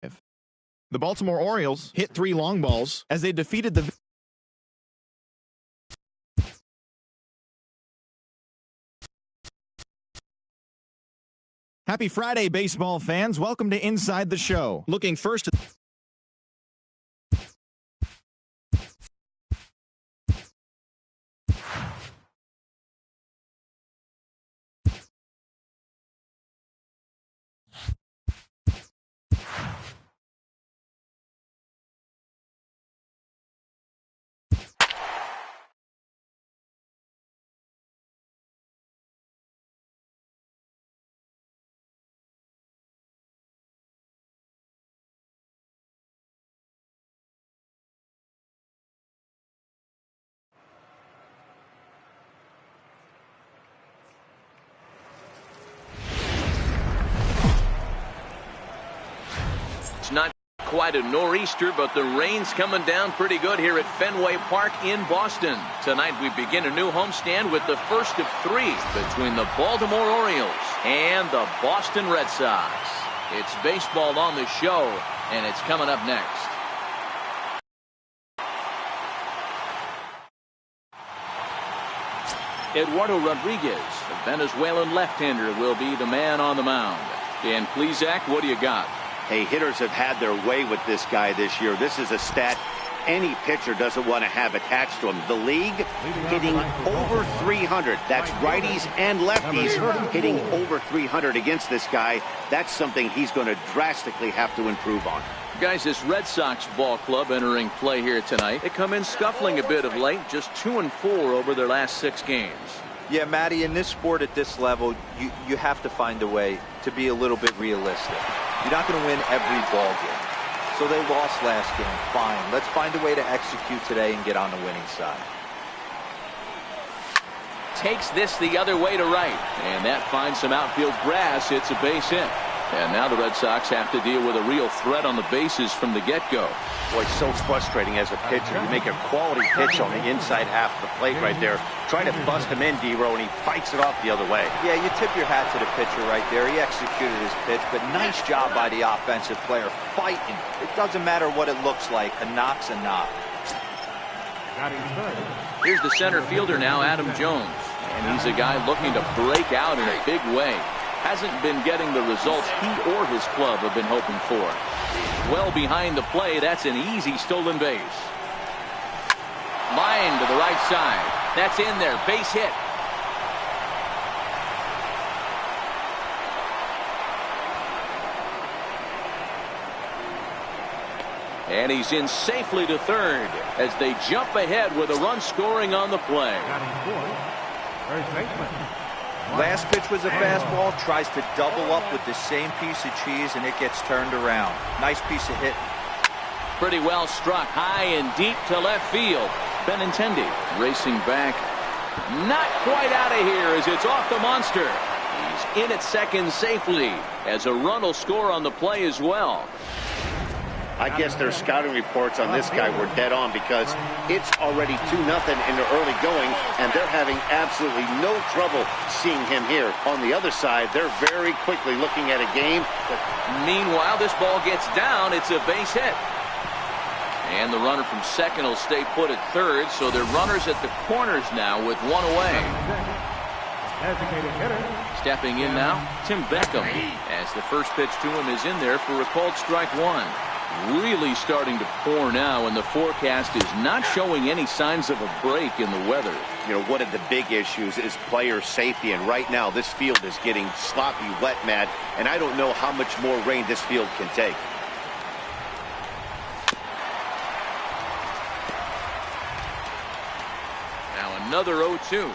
The Baltimore Orioles hit 3 long balls as they defeated the Happy Friday, baseball fans. Welcome to Inside the Show. Looking first at not quite a nor'easter, but the rain's coming down pretty good here at Fenway Park in Boston. Tonight we begin a new homestand with the first of 3 between the Baltimore Orioles and the Boston Red Sox. It's baseball on the show, and it's coming up next. Eduardo Rodriguez, the Venezuelan left-hander, will be the man on the mound. Dan Plesac, what do you got? Hey, hitters have had their way with this guy this year. This is a stat any pitcher doesn't want to have attached to him. The league hitting over 300. That's righties and lefties hitting over 300 against this guy. That's something he's going to drastically have to improve on. Guys, this Red Sox ball club entering play here tonight. They come in scuffling a bit of late, just 2-4 over their last 6 games. Yeah, Matty, in this sport at this level, you have to find a way to be a little bit realistic. You're not going to win every ball game. So they lost last game. Fine. Let's find a way to execute today and get on the winning side. Takes this the other way to right. And that finds some outfield grass. It's a base hit. And now the Red Sox have to deal with a real threat on the bases from the get-go. Boy, it's so frustrating as a pitcher. You make a quality pitch on the inside half of the plate right there. Try to bust him in, D-Row, and he fights it off the other way. Yeah, you tip your hat to the pitcher right there. He executed his pitch, but nice job by the offensive player fighting. It doesn't matter what it looks like. A knock's a knock. Here's the center fielder now, Adam Jones. And he's a guy looking to break out in a big way. Hasn't been getting the results he or his club have been hoping for. Well behind the play, that's an easy stolen base. Line to the right side. That's in there, base hit. And he's in safely to third as they jump ahead with a run scoring on the play. Last pitch was a fastball, tries to double up with the same piece of cheese, and it gets turned around. Nice piece of hit. Pretty well struck high and deep to left field. Benintendi racing back. Not quite out of here as it's off the monster. He's in at second safely as a run will score on the play as well. I guess their scouting reports on this guy were dead on because it's already 2-0 in the early going, and they're having absolutely no trouble seeing him here. On the other side, they're very quickly looking at a game. Meanwhile, this ball gets down. It's a base hit. And the runner from second will stay put at third, so they're runners at the corners now with one away. Stepping in now, Tim Beckham, as the first pitch to him is in there for a called strike 1. Really starting to pour now, and the forecast is not showing any signs of a break in the weather. You know, one of the big issues is player safety, and right now this field is getting sloppy wet, Matt, and I don't know how much more rain this field can take. Now another 0-2.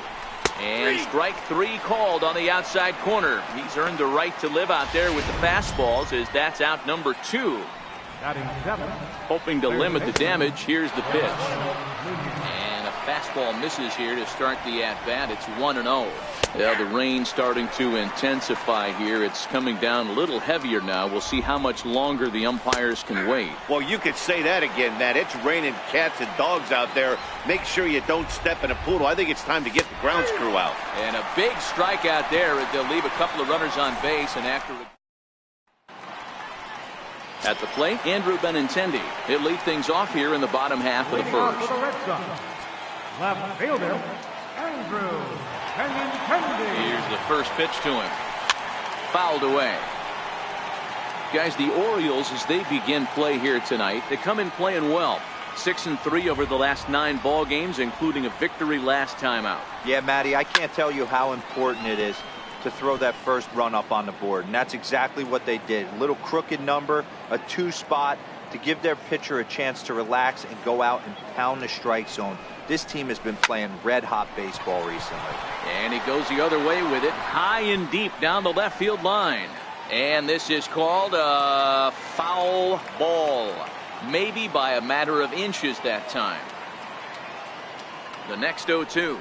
And strike 3 called on the outside corner. He's earned the right to live out there with the fastballs as that's out number 2. Hoping to limit the damage. Here's the pitch. And a fastball misses here to start the at-bat. It's 1-0. Yeah, the rain starting to intensify here. It's coming down a little heavier now. We'll see how much longer the umpires can wait. Well, you could say that again, Matt. It's raining cats and dogs out there. Make sure you don't step in a poodle. I think it's time to get the grounds crew out. And a big strikeout there. They'll leave a couple of runners on base, and after At the plate, Andrew Benintendi. He'll lead things off here in the bottom half of the first. Left fielder, Andrew Benintendi. Here's the first pitch to him. Fouled away. Guys, the Orioles, as they begin play here tonight, they come in playing well. 6-3 over the last 9 ball games, including a victory last time out. Yeah, Matty, I can't tell you how important it is to throw that first run up on the board, and that's exactly what they did. A little crooked number, a 2 spot to give their pitcher a chance to relax and go out and pound the strike zone. This team has been playing red-hot baseball recently. And he goes the other way with it, high and deep down the left field line. And this is called a foul ball. Maybe by a matter of inches that time. The next 0-2.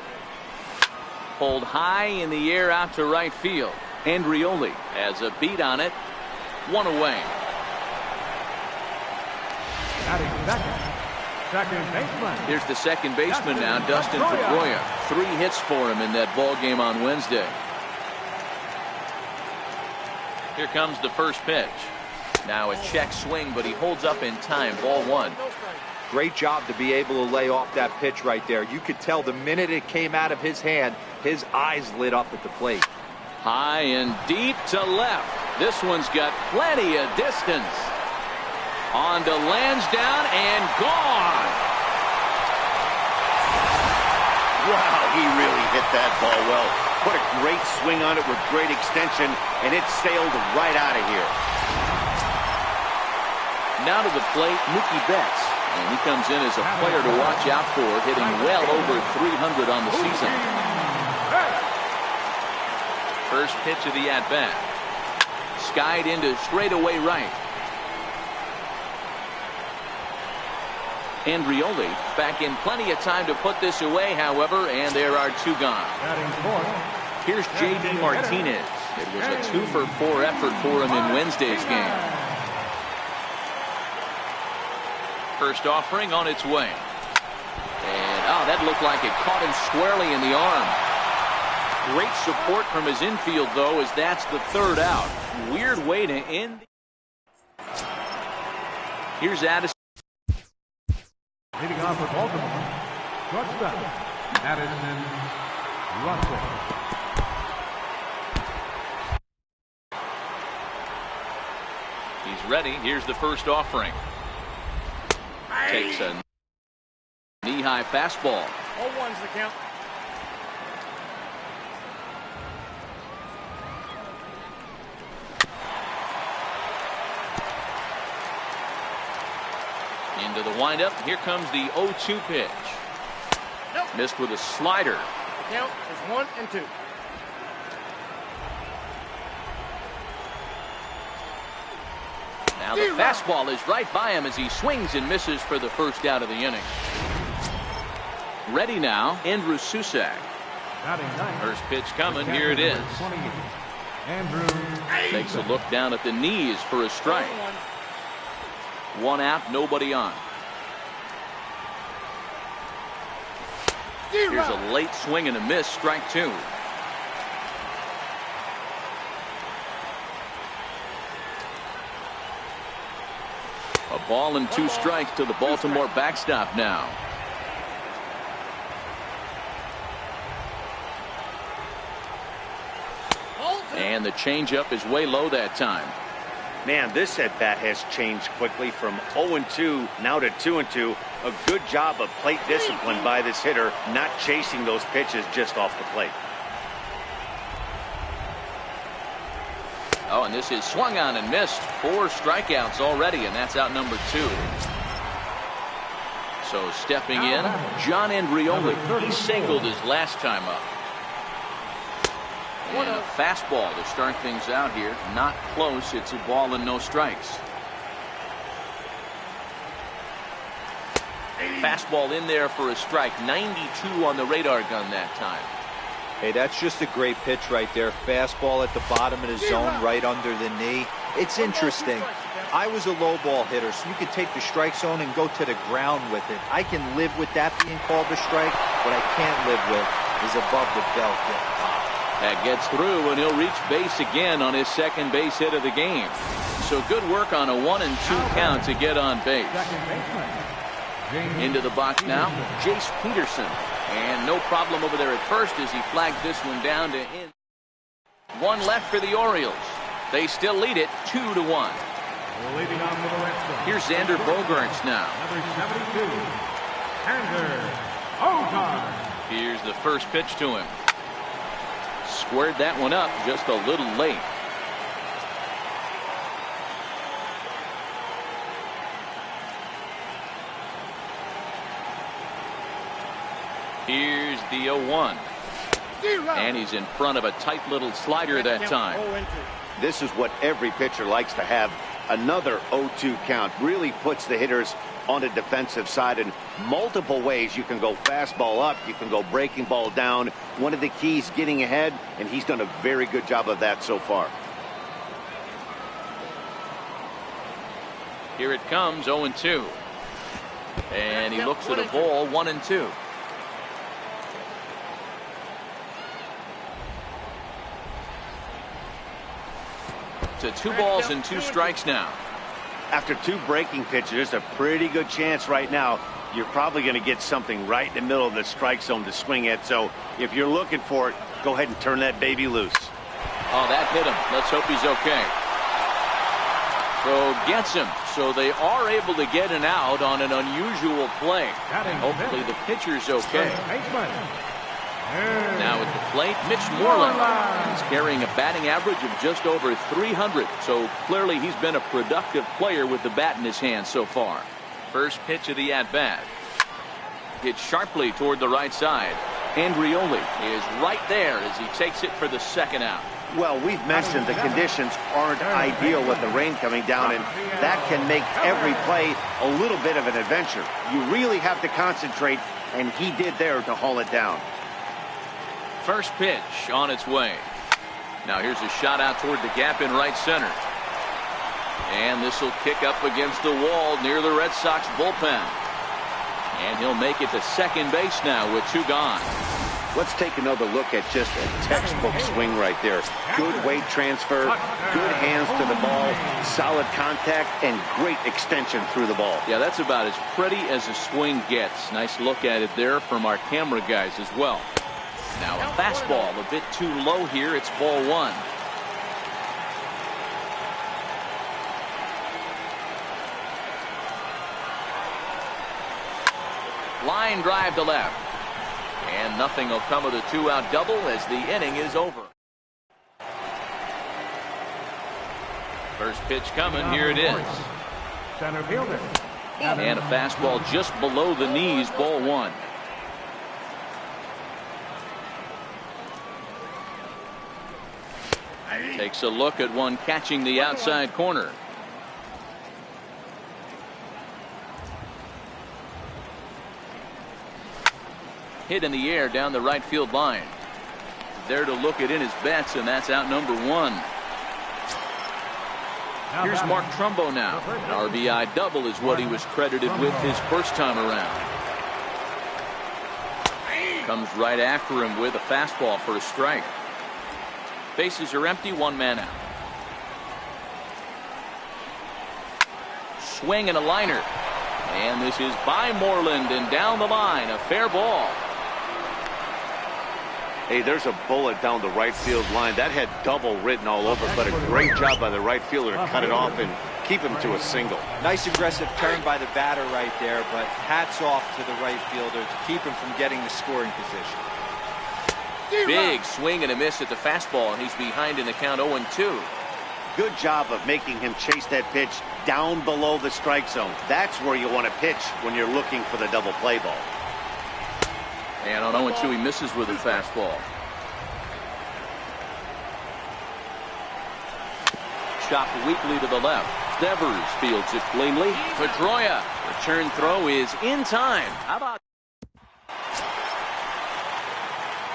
Pulled high in the air out to right field. Andrioli has a beat on it. 1 away. Second baseman. Here's the second baseman now, Dustin Pedroia. 3 hits for him in that ball game on Wednesday. Here comes the first pitch. Now a check swing, but he holds up in time. Ball 1. Great job to be able to lay off that pitch right there. You could tell the minute it came out of his hand, his eyes lit up at the plate. High and deep to left. This one's got plenty of distance. On to Lansdowne and gone. Wow, he really hit that ball well. Put a great swing on it with great extension, and it sailed right out of here. Now to the plate, Mookie Betts. And he comes in as a player to watch out for, hitting well over 300 on the season. First pitch of the at-bat. Skied into straightaway right. Andrioli back in plenty of time to put this away, however, and there are 2 gone. Here's J.D. Martinez. It was a 2-for-4 effort for him in Wednesday's game. First offering on its way. And, that looked like it caught him squarely in the arm. Great support from his infield, though, as that's the 3rd out. Weird way to end. Here's Addison. Leading off for Baltimore, shortstop, Addison Russell. He's ready. Here's the first offering. Takes a knee-high fastball. 0-1's the count. Into the windup. Here comes the 0-2 pitch. Nope. Missed with a slider. The count is 1 and 2. Now the fastball is right by him as he swings and misses for the first out of the inning. Ready now, Andrew Susac. First pitch coming. Here it is. Andrew Takes a look down at the knees for a strike. 1 out, nobody on. Here's a late swing and a miss, strike 2. A ball and 2 strikes to the Baltimore backstop now. And the changeup is way low that time. Man, this at-bat has changed quickly from 0-2 now to 2-2. A good job of plate discipline by this hitter, not chasing those pitches just off the plate. Oh, and this is swung on and missed. 4 strikeouts already, and that's out number 2. So stepping in, John Andrioli. He singled his last time up. And a fastball to start things out here. Not close. It's a ball and no strikes. Fastball in there for a strike. 92 on the radar gun that time. Hey, that's just a great pitch right there. Fastball at the bottom of the zone, right under the knee. It's interesting. I was a low ball hitter, so you could take the strike zone and go to the ground with it. I can live with that being called a strike. What I can't live with is above the belt getting popped. That gets through, and he'll reach base again on his second base hit of the game. So good work on a 1-2 count to get on base. Into the box now, Jace Peterson. And no problem over there at first as he flagged this one down to in. One left for the Orioles. They still lead it 2-1. Here's Xander Bogaerts now. Here's the first pitch to him. Squared that one up just a little late. Here's the 0-1. And he's in front of a tight little slider that time. This is what every pitcher likes to have. Another 0-2 count really puts the hitters on the defensive side in multiple ways. You can go fastball up, you can go breaking ball down. One of the keys, getting ahead, and he's done a very good job of that so far. Here it comes, 0-2. And he looks at a ball, 1-2. To 2 balls and 2 strikes now. After 2 breaking pitches, there's a pretty good chance right now you're probably going to get something right in the middle of the strike zone to swing at. So if you're looking for it, go ahead and turn that baby loose. Oh, that hit him. Let's hope he's okay. So gets him. So they are able to get an out on an unusual play. Hopefully the pitcher's okay. Now at the plate, Mitch Moreland. He's carrying a batting average of just over 300. So clearly he's been a productive player with the bat in his hand so far. First pitch of the at-bat. Hit sharply toward the right side. Andrioli is right there as he takes it for the second out. Well, we've mentioned the conditions aren't ideal with the rain coming down, and that can make every play a little bit of an adventure. You really have to concentrate, and he did there to haul it down. First pitch on its way. Now here's a shot out toward the gap in right center. And this will kick up against the wall near the Red Sox bullpen. And he'll make it to second base now with 2 gone. Let's take another look at just a textbook swing right there. Good weight transfer, good hands to the ball, solid contact, and great extension through the ball. Yeah, that's about as pretty as a swing gets. Nice look at it there from our camera guys as well. Now a fastball a bit too low here. It's ball 1. Line drive to left. And nothing will come of the 2-out double as the inning is over. First pitch coming. Here it is. Center fielder. And a fastball just below the knees. Ball 1. Takes a look at one catching the outside corner. Hit in the air down the right field line. There to look it in his bets, and that's out number 1. Here's Mark Trumbo now. An RBI double is what he was credited with his first time around. Comes right after him with a fastball for a strike. Bases are empty, 1 man out. Swing and a liner. And this is by Moreland and down the line. A fair ball. Hey, there's a bullet down the right field line. That had double written all over, but a great job by the right fielder to cut it off and keep him to a single. Nice aggressive turn by the batter right there, but hats off to the right fielder to keep him from getting the scoring position. Big swing and a miss at the fastball, and he's behind in the count 0-2. Good job of making him chase that pitch down below the strike zone. That's where you want to pitch when you're looking for the double play ball. And on 0-2, he misses with a fastball. Chopped weakly to the left. Devers fields it cleanly. Pedroia. Return throw is in time. How about...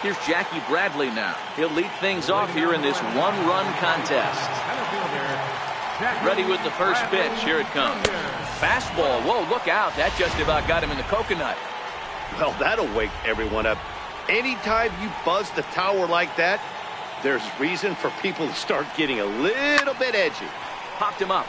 Here's Jackie Bradley now. He'll lead things off here in this 1-run contest. Ready with the first pitch. Here it comes. Fastball. Whoa, look out. That just about got him in the coconut. Well, that'll wake everyone up. Anytime you buzz the tower like that, There's reason for people to start getting a little bit edgy. Popped him up.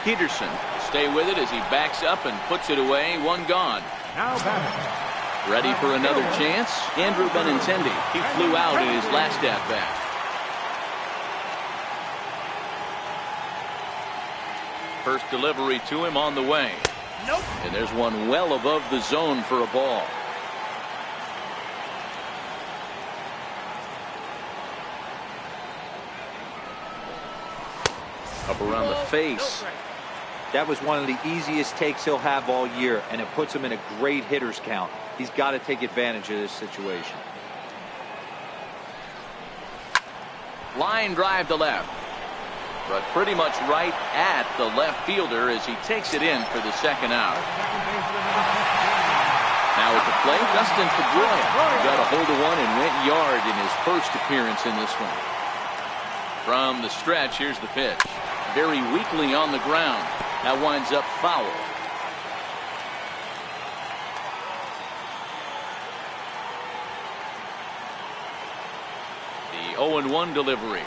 Peterson will stay with it as he backs up and puts it away. One gone. Now batting. Ready for another chance. Andrew Benintendi. He flew out in his last at-bat. First delivery to him on the way. Nope. And there's one well above the zone for a ball. Up around the face. That was one of the easiest takes he'll have all year, and it puts him in a great hitter's count. He's got to take advantage of this situation. Line drive to left, but pretty much right at the left fielder as he takes it in for the second out. Now at the plate, Dustin Pedroia got a hold of one and went yard in his first appearance in this one. From the stretch, here's the pitch. Very weakly on the ground. That winds up foul. The 0-1 delivery.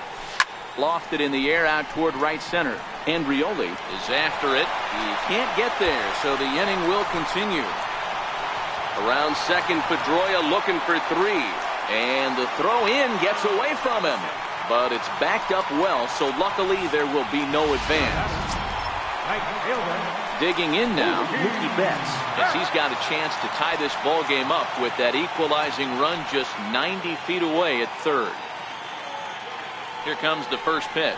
Lofted in the air out toward right center. Andrioli is after it. He can't get there, so the inning will continue. Around second, Pedroia looking for three. And the throw in gets away from him. But it's backed up well, so luckily there will be no advance. Digging in now, Mookie Betts, as he's got a chance to tie this ball game up with that equalizing run just 90 feet away at third. Here comes the first pitch.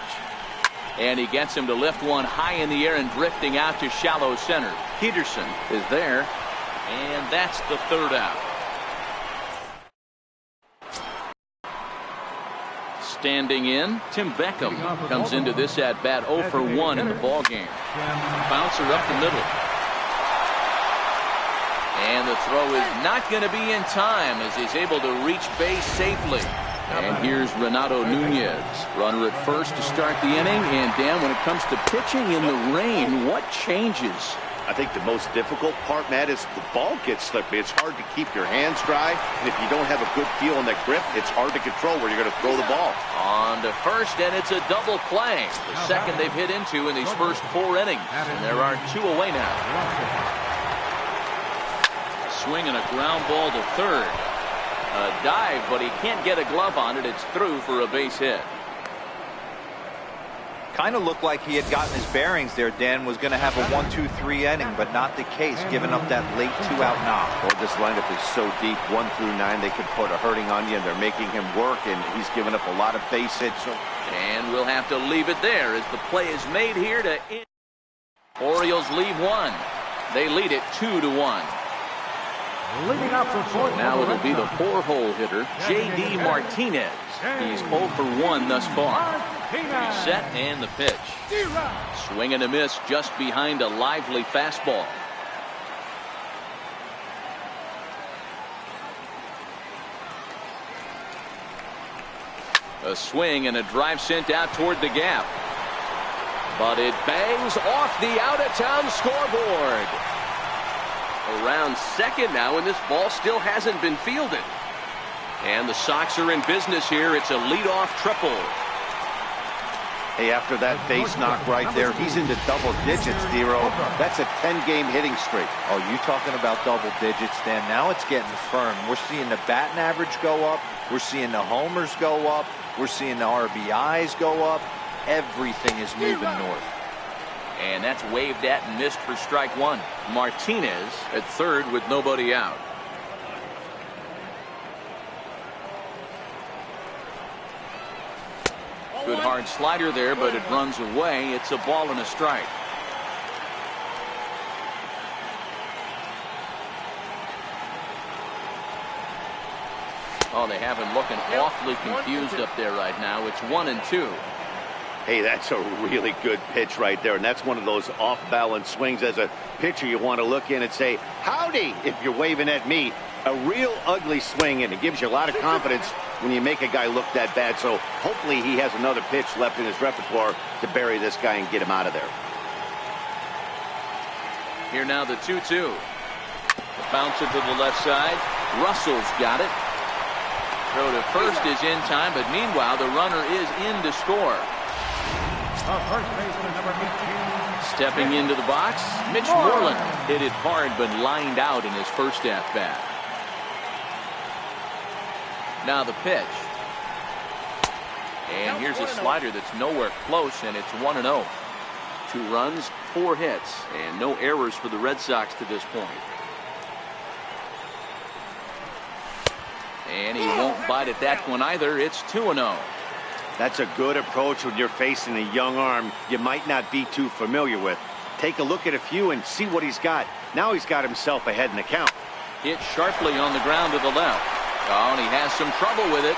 And he gets him to lift one high in the air and drifting out to shallow center. Peterson is there, and that's the third out. Standing in, Tim Beckham comes into this at bat 0 for 1 in the ball game. Bouncer up the middle. And the throw is not going to be in time as he's able to reach base safely. And here's Renato Nunez, runner at first to start the inning. And Dan, when it comes to pitching in the rain, what changes? I think the most difficult part, Matt, is the ball gets slippery. It's hard to keep your hands dry, and if you don't have a good feel in that grip, it's hard to control where you're going to throw the ball. On to first, and it's a double play. The second they've hit into in these first 4 innings, and there are 2 away now. Swing and a ground ball to third. A dive, but he can't get a glove on it. It's through for a base hit. Kind of looked like he had gotten his bearings there. Dan was going to have a 1-2-3 inning, but not the case, giving up that late 2-out knock. Well, this lineup is so deep, 1 through 9, they could put a hurting on you, and they're making him work, and he's given up a lot of base hits. And we'll have to leave it there as the play is made here to end. Orioles leave 1. They lead it 2-1. Leading up the fourth. Now it'll be the 4-hole hitter, J.D. Martinez. He's 0 for 1 thus far. He's set and the pitch. Swing and a miss just behind a lively fastball. A swing and a drive sent out toward the gap. But it bangs off the out-of-town scoreboard. Around second now, and this ball still hasn't been fielded. And the Sox are in business here. It's a leadoff triple. Hey, after that base knock right there, he's into double digits, Dero. That's a 10-game hitting streak. Oh, you talking about double digits, Dan? Now it's getting firm. We're seeing the batting average go up. We're seeing the homers go up. We're seeing the RBIs go up. Everything is moving north. And that's waved at and missed for strike 1. Martinez at third with nobody out. Good hard slider there, but it runs away. It's a ball and a strike. Oh, they have him looking awfully confused up there right now. It's 1-2. Hey, that's a really good pitch right there, and that's one of those off-balance swings. As a pitcher, you want to look in and say, howdy, if you're waving at me. A real ugly swing, and it gives you a lot of confidence when you make a guy look that bad. So hopefully he has another pitch left in his repertoire to bury this guy and get him out of there. Here now the 2-2. The bouncer to the left side. Russell's got it. Throw to first is in time, but meanwhile the runner is in to score. First baseman, number 18. Stepping into the box, Mitch Moreland hit it hard but lined out in his first at-bat. Now the pitch. And here's a slider that's nowhere close, and it's 1-0. 2 runs, 4 hits, and no errors for the Red Sox to this point. And he won't bite at that one either. It's 2-0. That's a good approach when you're facing a young arm you might not be too familiar with. Take a look at a few and see what he's got. Now he's got himself ahead in the count. Hit sharply on the ground to the left. Oh, and he has some trouble with it.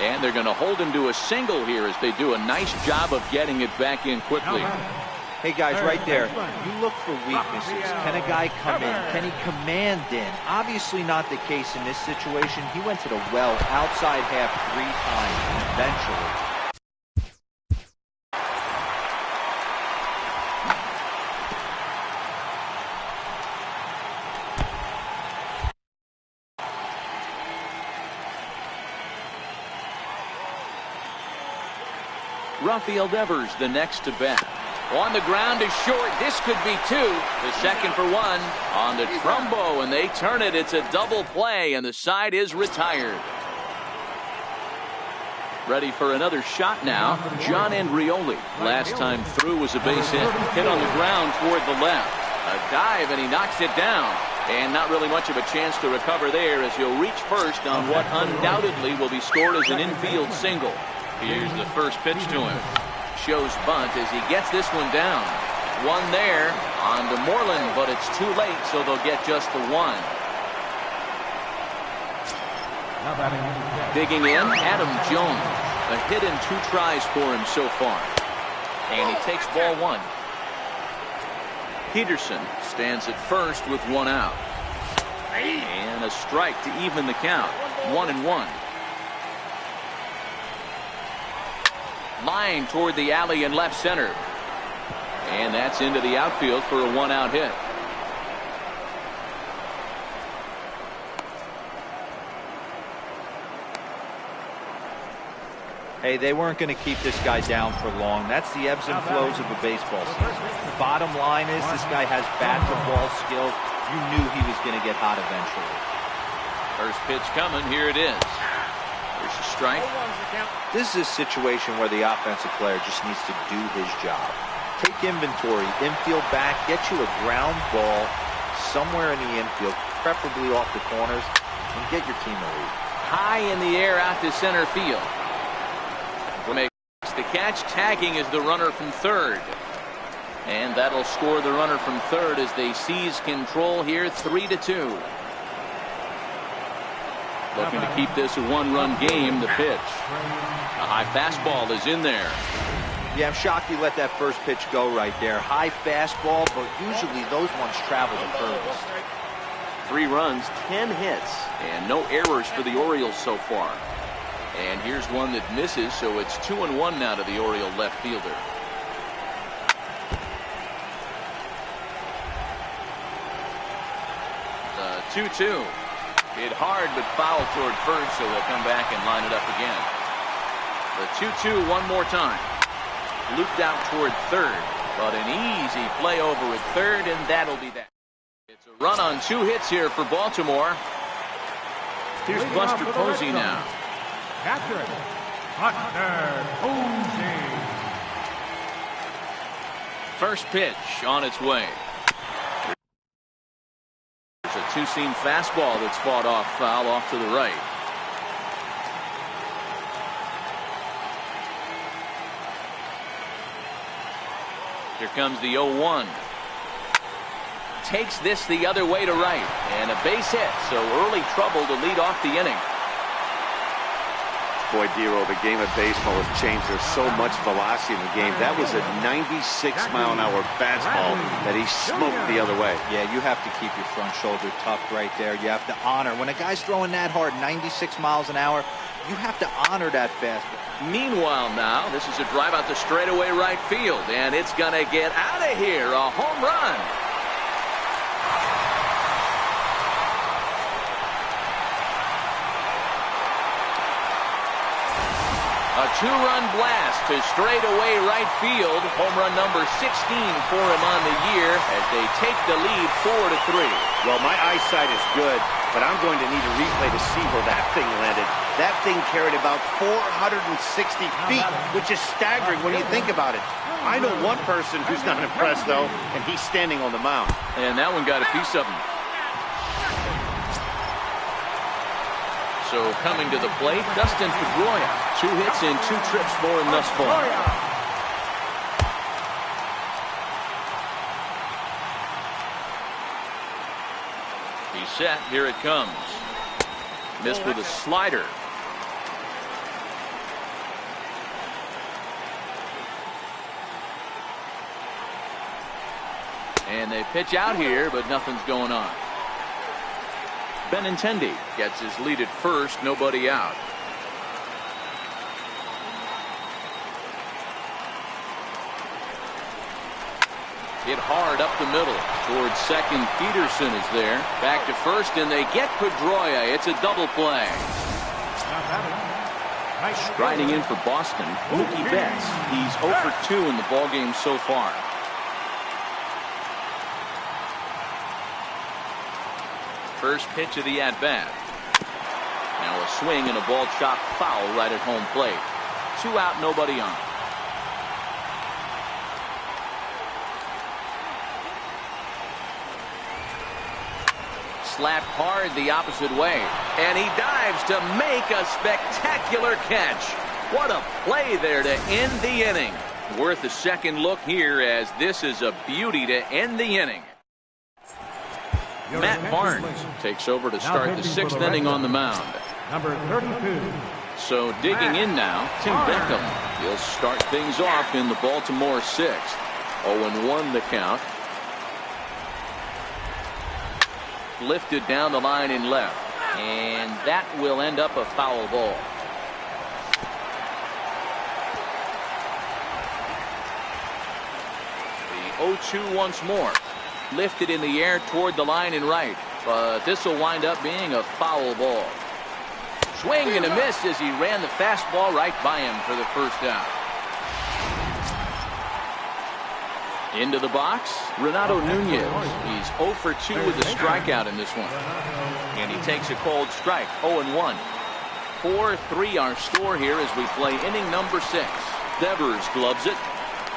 And they're going to hold him to a single here as they do a nice job of getting it back in quickly. Hey guys, right there, you look for weaknesses. Can a guy come in? Can he command in? Obviously not the case in this situation. He went to the well outside half 3 times eventually. Rafael Devers the next to bat. On the ground is short. This could be 2. The second for 1 on the Trumbo, and they turn it. It's a double play, and the side is retired. Ready for another shot now. John Andrioli. Last time through was a base hit. Hit on the ground toward the left. A dive, and he knocks it down. And not really much of a chance to recover there as he'll reach first on what undoubtedly will be scored as an infield single. Here's the first pitch to him. Shows bunt as he gets this one down. 1 there on to Moreland, but it's too late, so they'll get just the 1. Digging in, Adam Jones. A hit and 2 tries for him so far. And he takes ball 1. Peterson stands at first with 1 out. And a strike to even the count. 1-1. Line toward the alley in left center. And that's into the outfield for a 1-out hit. Hey, they weren't going to keep this guy down for long. That's the ebbs and flows of a baseball season. The bottom line is this guy has bat-to-ball skills. You knew he was going to get hot eventually. First pitch coming. Here it is. There's a strike. This is a situation where the offensive player just needs to do his job. Take inventory, infield back, get you a ground ball somewhere in the infield, preferably off the corners, and get your team a lead. High in the air out to center field. Makes the catch. Tagging is the runner from third. And that'll score the runner from third as they seize control here, 3-2. Looking to keep this a 1-run game. The pitch. A high fastball is in there. Yeah, I'm shocked he let that first pitch go right there. High fastball, but usually those ones travel the furthest. 3 runs, 10 hits, and no errors for the Orioles so far. And here's one that misses, so it's 2-1 now to the Oriole left fielder. The 2-2. Hit hard but foul toward first, so they'll come back and line it up again. The 2-2 one more time. Looped out toward third, but an easy play over at third, and that'll be that. It's a run on 2 hits here for Baltimore. Here's Buster Posey now. Captain, Buster Posey. First pitch on its way. There's a 2-seam fastball that's fought off foul off to the right. Here comes the 0-1. Takes this the other way to right. And a base hit, so early trouble to lead off the inning. Boy, Dero, the game of baseball has changed. There's so much velocity in the game. That was a 96-mile-an-hour fastball that he smoked the other way. Yeah, you have to keep your front shoulder tucked right there. You have to honor. When a guy's throwing that hard, 96 miles an hour, you have to honor that fastball. Meanwhile now, this is a drive out the straightaway right field, and it's going to get out of here. A home run. A two-run blast to straightaway right field. Home run number 16 for him on the year as they take the lead 4-3. Well, my eyesight is good, but I'm going to need a replay to see where that thing landed. That thing carried about 460 feet, which is staggering when you think about it. I know one person who's not impressed, though, and he's standing on the mound. And that one got a piece of him. So coming to the plate, Dustin Pedroia. 2 hits and 2 trips for him thus far. He's set. Here it comes. Missed with a slider. And they pitch out here, but nothing's going on. Benintendi gets his lead at first, nobody out. Hit hard up the middle towards second. Peterson is there. Back to first, and they get Pedroia. It's a double play. Striding in for Boston, Mookie Betts. He's 0 for 2 in the ballgame so far. First pitch of the at-bat. Now a swing and a ball chopped foul right at home plate. 2 out, nobody on. Slapped hard the opposite way. And he dives to make a spectacular catch. What a play there to end the inning. Worth a second look here, as this is a beauty to end the inning. Matt Barnes takes over to start the 6th inning on the mound. Number 32. So digging in now, Tim Beckham. He'll start things off in the Baltimore 6th. 0-1 the count. Lifted down the line in left. And that will end up a foul ball. The 0-2 once more. Lifted in the air toward the line and right, but this will wind up being a foul ball. Swing and a miss as he ran the fastball right by him for the first out. Into the box, Renato Nunez. He's 0 for 2 with a strikeout in this one, and he takes a cold strike. 0-1. 4-3 our score here as we play inning number 6. Devers gloves it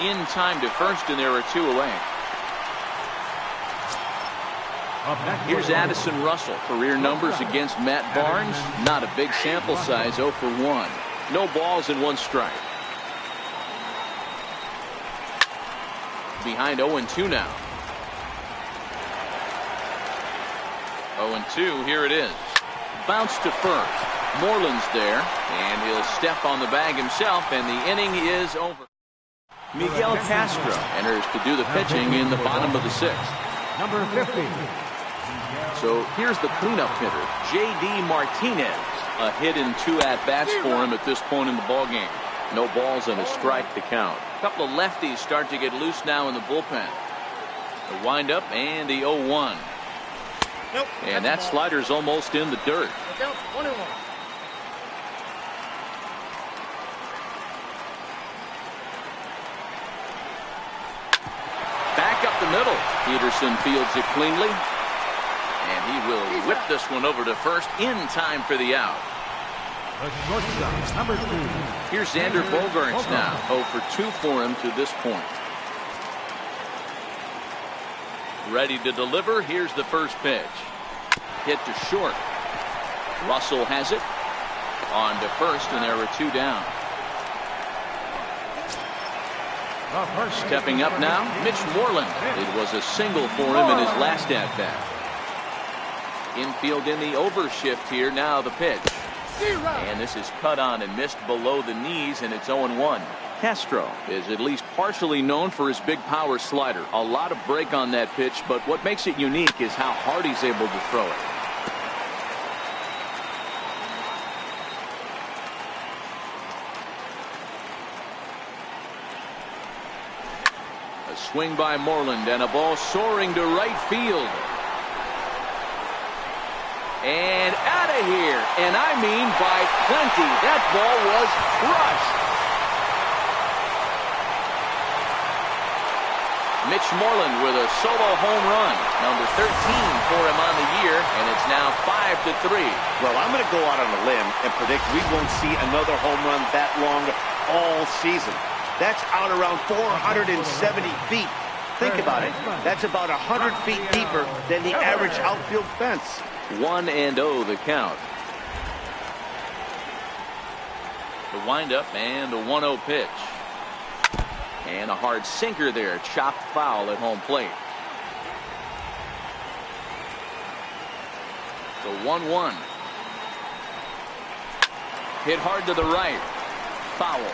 in time to first, and there are 2 away. Here's Addison Russell. Career numbers against Matt Barnes. Not a big sample size. 0 for 1. No balls and 1 strike. Behind 0-2 now. 0-2. Here it is. Bounce to first. Moreland's there, and he'll step on the bag himself, and the inning is over. Miguel Castro enters to do the pitching in the bottom of the 6th. Number 50. So here's the cleanup hitter, J.D. Martinez. A hit and 2 at-bats for him at this point in the ballgame. No balls and a strike to count. A couple of lefties start to get loose now in the bullpen. The windup and the 0-1. Nope. And that slider's almost in the dirt. Look out, 1-1. Back up the middle. Peterson fields it cleanly. And he will whip this one over to first in time for the out. The shortstop, number 2. Here's Xander Bogaerts now. 0 for 2 for him to this point. Ready to deliver. Here's the first pitch. Hit to short. Russell has it. On to first, and there are 2 down. Stepping up now, Mitch Moreland. It was a single for him in his last at-bat. Infield in the overshift here. Now the pitch. And this is cut on and missed below the knees, and it's 0-1. Castro is at least partially known for his big power slider. A lot of break on that pitch, but what makes it unique is how hard he's able to throw it. A swing by Moreland and a ball soaring to right field. And out of play here, and I mean by plenty. That ball was crushed. Mitch Moreland with a solo home run, number 13 for him on the year, and it's now 5-3. Well, I'm going to go out on a limb and predict we won't see another home run that long all season. That's out around 470 feet. Think about it. That's about 100 feet deeper than the average outfield fence. 1-0 the count. The windup and the 1-0 pitch. And a hard sinker there. Chopped foul at home plate. The 1-1. Hit hard to the right. Foul.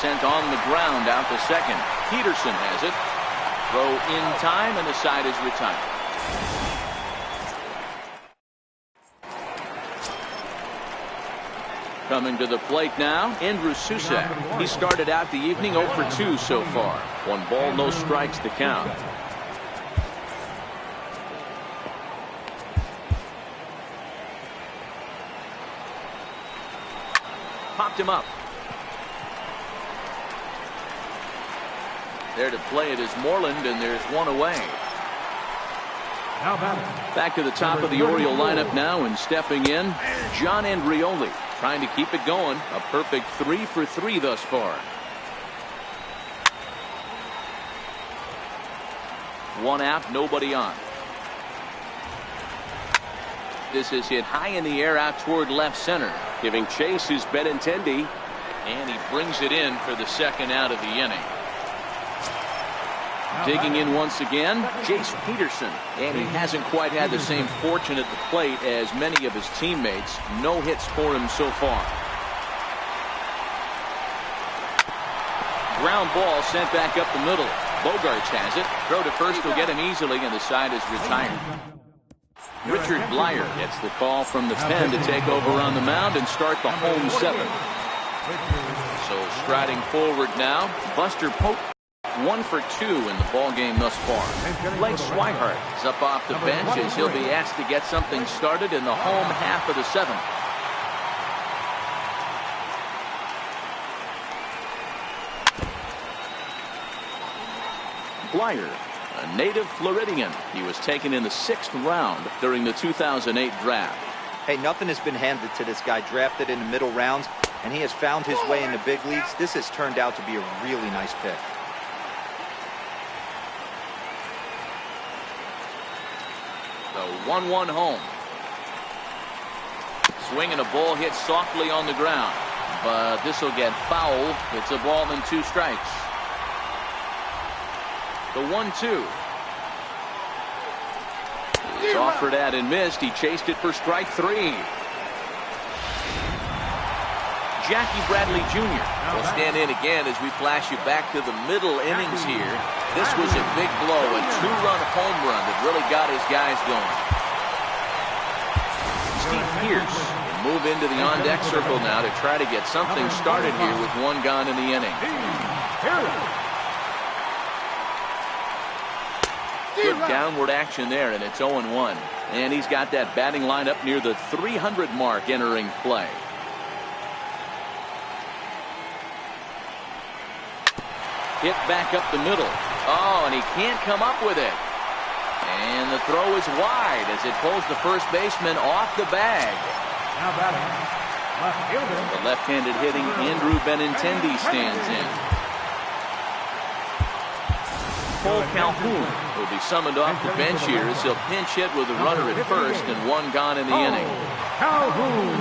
Sent on the ground out to second. Peterson has it. Throw in time, and the side is retired. Coming to the plate now, Andrew Susak. He started out the evening 0 for 2 so far. 1 ball, no strikes to count. Popped him up. There to play it is Moreland, and there's 1 away. Back to the top of the Oriole lineup now, and stepping in, John Andrioli, trying to keep it going. A perfect 3 for 3 thus far. 1 out, nobody on. This is hit high in the air out toward left center. Giving chase is Benintendi, and he brings it in for the second out of the inning. Digging in once again, Jace Peterson, and he hasn't quite had the same fortune at the plate as many of his teammates. No hits for him so far. Ground ball sent back up the middle. Bogarts has it. Throw to first will get him easily, and the side is retired. Richard Blyer gets the call from the pen to take over on the mound and start the home 7th. So striding forward now, Buster Pope. 1 for 2 in the ball game thus far. Blake Swihart is up off the bench as he'll be asked to get something started in the home half of the 7th. Blyer, a native Floridian. He was taken in the 6th round during the 2008 draft. Hey, nothing has been handed to this guy. Drafted in the middle rounds, and he has found his way in the big leagues. This has turned out to be a really nice pick. The 1-1 home. Swing and a ball hit softly on the ground, but this will get foul. It's a ball and 2 strikes. The 1-2. He's offered at and missed. He chased it for strike 3. Jackie Bradley Jr. will stand in again as we flash you back to the middle innings here. This was a big blow, a 2-run home run that really got his guys going. Steve Pearce will move into the on-deck circle now to try to get something started here with 1 gone in the inning. Good downward action there, and it's 0-1. And he's got that batting lineup near the 300 mark entering play. Hit back up the middle. Oh, and he can't come up with it. And the throw is wide as it pulls the first baseman off the bag. Now batting, left fielder. The left-handed hitting Andrew Benintendi stands in. Cole Calhoun will be summoned off the bench here as he'll pinch hit with a runner at first and 1 gone in the inning. Calhoun.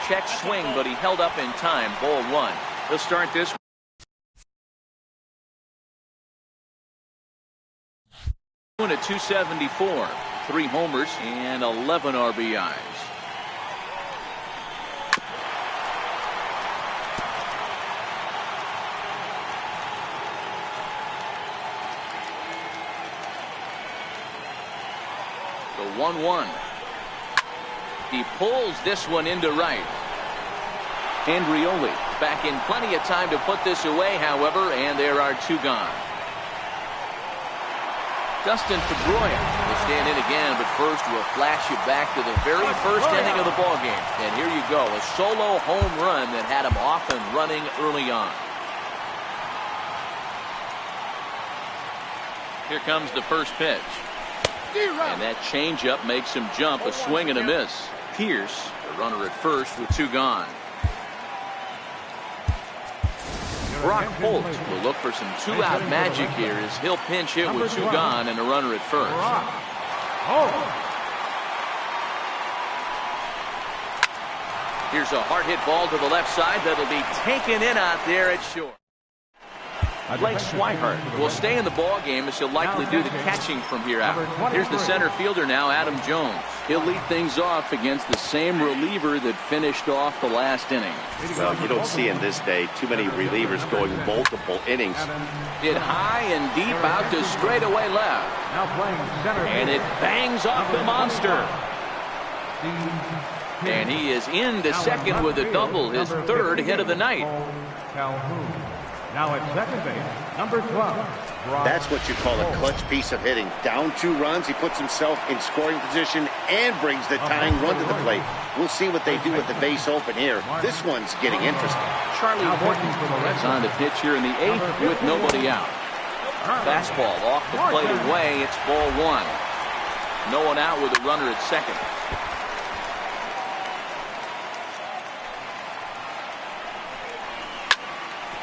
Check swing, but he held up in time. Ball 1. He'll start this. At 274, 3 homers and 11 RBIs. The 1-1. He pulls this one into right. Andrioli back in plenty of time to put this away, however, and there are 2 gone. Dustin Pedroia will stand in again, but first we'll flash you back to the very first inning of the ballgame. And here you go, a solo home run that had him off and running early on. Here comes the first pitch. And that changeup makes him jump, a swing and a miss. Pierce, the runner at first with 2 gone. Brock Holt will look for some 2-out magic here as he'll pinch hit with 2 gone and a runner at first. Here's a hard hit ball to the left side that'll be taken in out there at short. Blake Swihart will stay in the ball game as he'll likely do the catching from here out. Here's the center fielder now, Adam Jones. He'll lead things off against the same reliever that finished off the last inning. Well, you don't see in this day too many relievers going multiple innings. Hit high and deep out to straightaway left. And it bangs off the monster. And he is into second with a double, his 3rd hit of the night. Now at second base, number 12. That's what you call a clutch piece of hitting. Down 2 runs, he puts himself in scoring position and brings the tying run to the plate. We'll see what they do with the base open here. This one's getting interesting. Charlie Horton is on the pitch here in the 8th with nobody out. Fastball off the plate away. It's ball 1. No one out with a runner at second.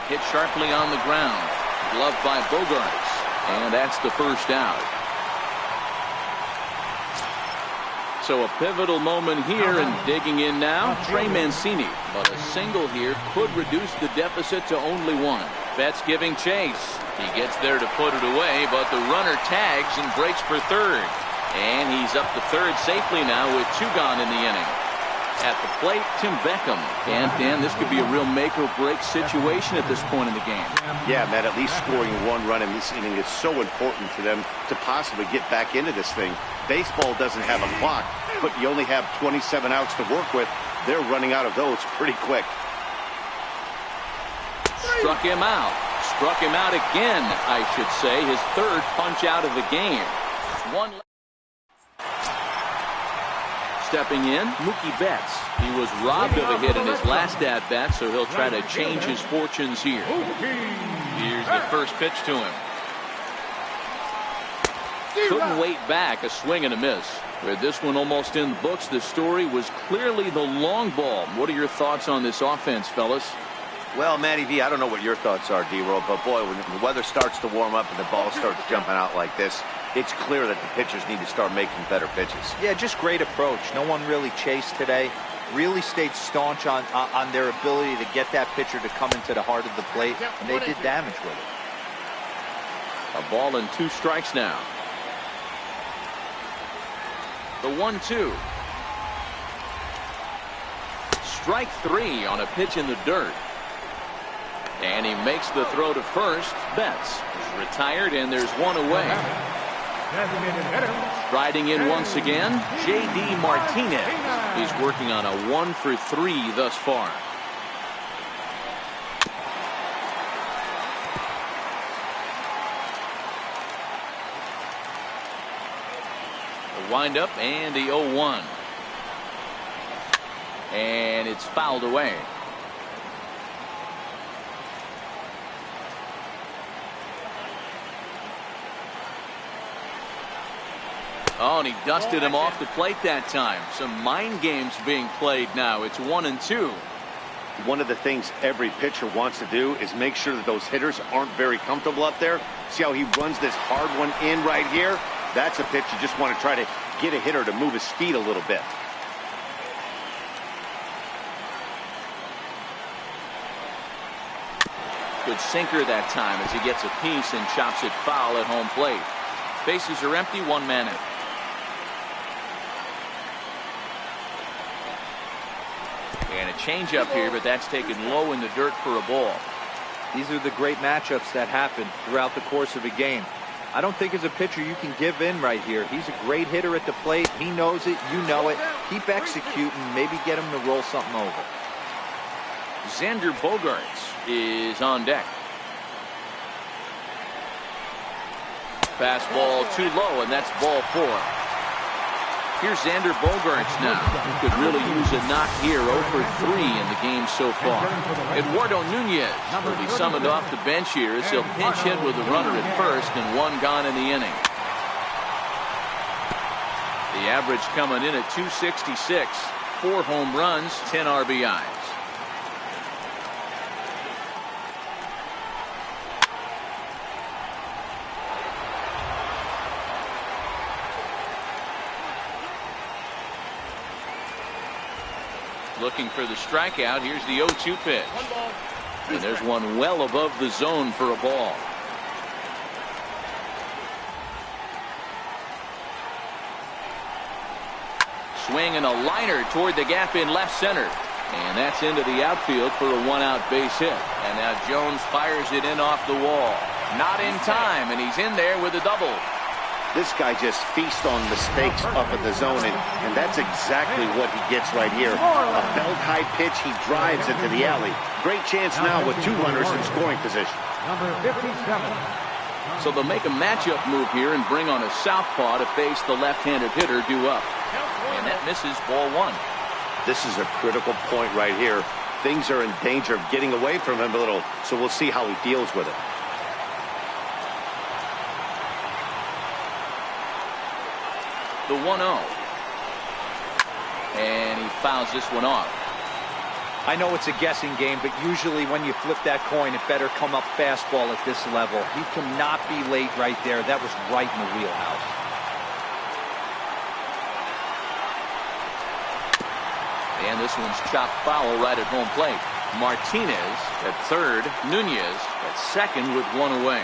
Hit sharply on the ground. Gloved by Bogarts. And that's the first out. So a pivotal moment here, and digging in now, Trey Mancini. But a single here could reduce the deficit to only 1. Betts giving chase. He gets there to put it away, but the runner tags and breaks for 3rd. And he's up to 3rd safely now with 2 gone in the inning. At the plate, Tim Beckham. And Dan, this could be a real make-or-break situation at this point in the game. Yeah, Matt, at least scoring 1 run in this inning is so important for them to possibly get back into this thing. Baseball doesn't have a clock, but you only have 27 outs to work with. They're running out of those pretty quick. Struck him out. Struck him out again, I should say. His 3rd punch out of the game. 1 left. Stepping in, Mookie Betts. He was robbed of a hit in his last at-bat, so he'll try to change his fortunes here. Here's the first pitch to him. Couldn't wait back, a swing and a miss. With this one almost in the books, the story was clearly the long ball. What are your thoughts on this offense, fellas? Well, Matty V, I don't know what your thoughts are, D-Roll, but boy, when the weather starts to warm up and the ball starts jumping out like this, it's clear that the pitchers need to start making better pitches. Yeah, just great approach. No one really chased today. Really stayed staunch on their ability to get that pitcher to come into the heart of the plate, and they did damage with it. A ball and 2 strikes now. The 1-2. Strike 3 on a pitch in the dirt. And he makes the throw to first. Betts is retired, and there's 1 away. Riding in once again, J.D. Martinez. He's working on a 1 for 3 thus far. The windup and the 0-1. And it's fouled away. Oh, and he dusted him off the plate that time. Some mind games being played now. It's 1-2. One of the things every pitcher wants to do is make sure that those hitters aren't very comfortable up there. See how he runs this hard one in right here? That's a pitch you just want to try to get a hitter to move his feet a little bit. Good sinker that time as he gets a piece and chops it foul at home plate. Bases are empty, 1 man in. And a changeup here, but that's taken low in the dirt for a ball. These are the great matchups that happen throughout the course of a game. I don't think as a pitcher you can give in right here. He's a great hitter at the plate. He knows it. You know it. Keep executing. Maybe get him to roll something over. Xander Bogaerts is on deck. Fastball too low, and that's ball 4. Here's Xander Bogaerts now. He could really use a knock here. 0 for 3 in the game so far. Eduardo Nunez will be summoned off the bench here as he'll pinch hit with a runner at first and 1 gone in the inning. The average coming in at 266. 4 home runs, 10 RBIs. Looking for the strikeout. Here's the 0-2 pitch. And there's one well above the zone for a ball. Swing and a liner toward the gap in left center. And that's into the outfield for a 1-out base hit. And now Jones fires it in off the wall. Not in time, and he's in there with a double. This guy just feasts on mistakes up in the zone, and that's exactly what he gets right here. A belt-high pitch, he drives into the alley. Great chance now with 2 runners in scoring position. Number 57. So they'll make a matchup move here and bring on a southpaw to face the left-handed hitter due up. And that misses, ball 1. This is a critical point right here. Things are in danger of getting away from him a little, so we'll see how he deals with it. The 1-0. And he fouls this one off. I know it's a guessing game, but usually when you flip that coin, it better come up fastball at this level. He cannot be late right there. That was right in the wheelhouse. And this one's chopped foul right at home plate. Martinez at third. Nunez at second with 1 away.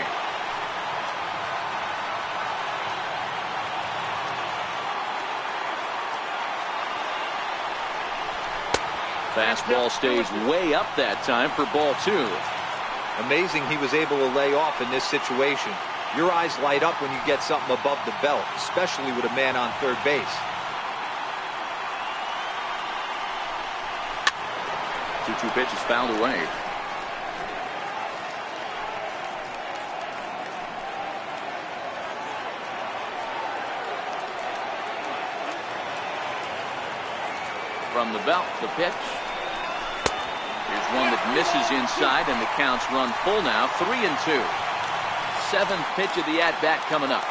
Fastball stays way up that time for ball 2. Amazing he was able to lay off in this situation. Your eyes light up when you get something above the belt, especially with a man on third base. Two pitches fouled away. From the belt, the pitch. Here's one that misses inside, and the count's run full now. 3-2. 7th pitch of the at-bat coming up.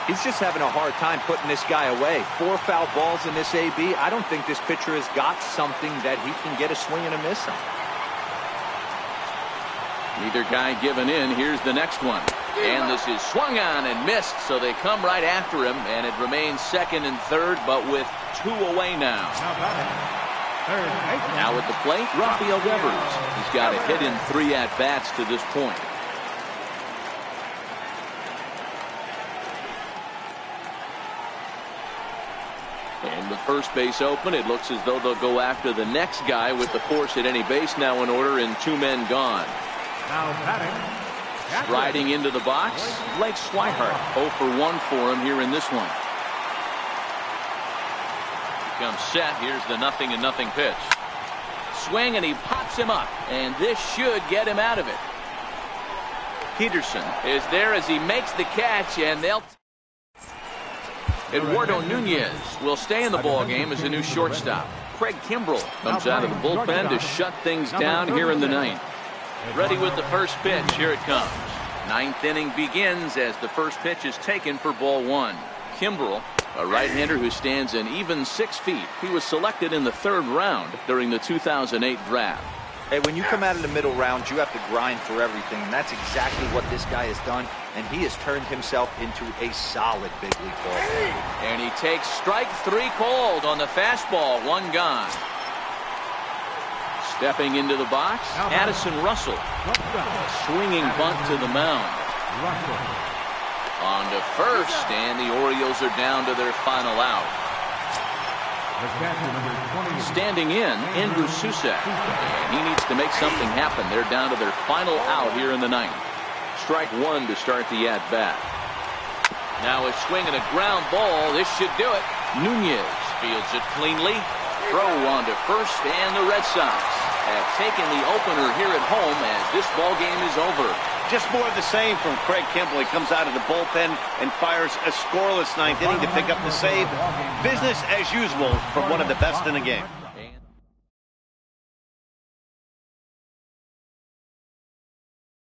He's just having a hard time putting this guy away. 4 foul balls in this AB. I don't think this pitcher has got something that he can get a swing and a miss on. Neither guy giving in. Here's the next one. And this is swung on and missed, so they come right after him, and it remains 2nd and 3rd, but with 2 away now. Now at the plate, Rafael Devers. He's got a hit in 3 at-bats to this point. And with first base open, it looks as though they'll go after the next guy with the force at any base now in order and 2 men gone. Now batting. Striding into the box, Blake Swihart. 0 for 1 for him here in this one. Comes set. Here's the 0-0 pitch. Swing, and he pops him up, and this should get him out of it. Peterson is there as he makes the catch, and they'll. Eduardo Nunez will stay in the ball game as a new shortstop. Craig Kimbrell comes out of the bullpen to shut things down here in the 9th. Ready with the first pitch. Here it comes. 9th inning begins as the first pitch is taken for ball 1. Kimbrell, a right-hander who stands an even 6 feet. He was selected in the 3rd round during the 2008 draft. Hey, when you come out of the middle round, you have to grind for everything, and that's exactly what this guy has done, and he has turned himself into a solid big league ball player. And he takes strike 3 called on the fastball. 1 gone. Stepping into the box, Addison Russell. A swinging bunt to the mound. On to first, and the Orioles are down to their final out. Standing in, Andrew Susak. And he needs to make something happen. They're down to their final out here in the 9th. strike one to start the at-bat. Now a swing and a ground ball. This should do it. Nunez fields it cleanly. Throw on to first, and the Red Sox have taken the opener here at home as this ball game is over. Just more of the same from Craig Kimbrel. He comes out of the bullpen and fires a scoreless ninth inning to pick up the save. Business as usual from one of the best in the game.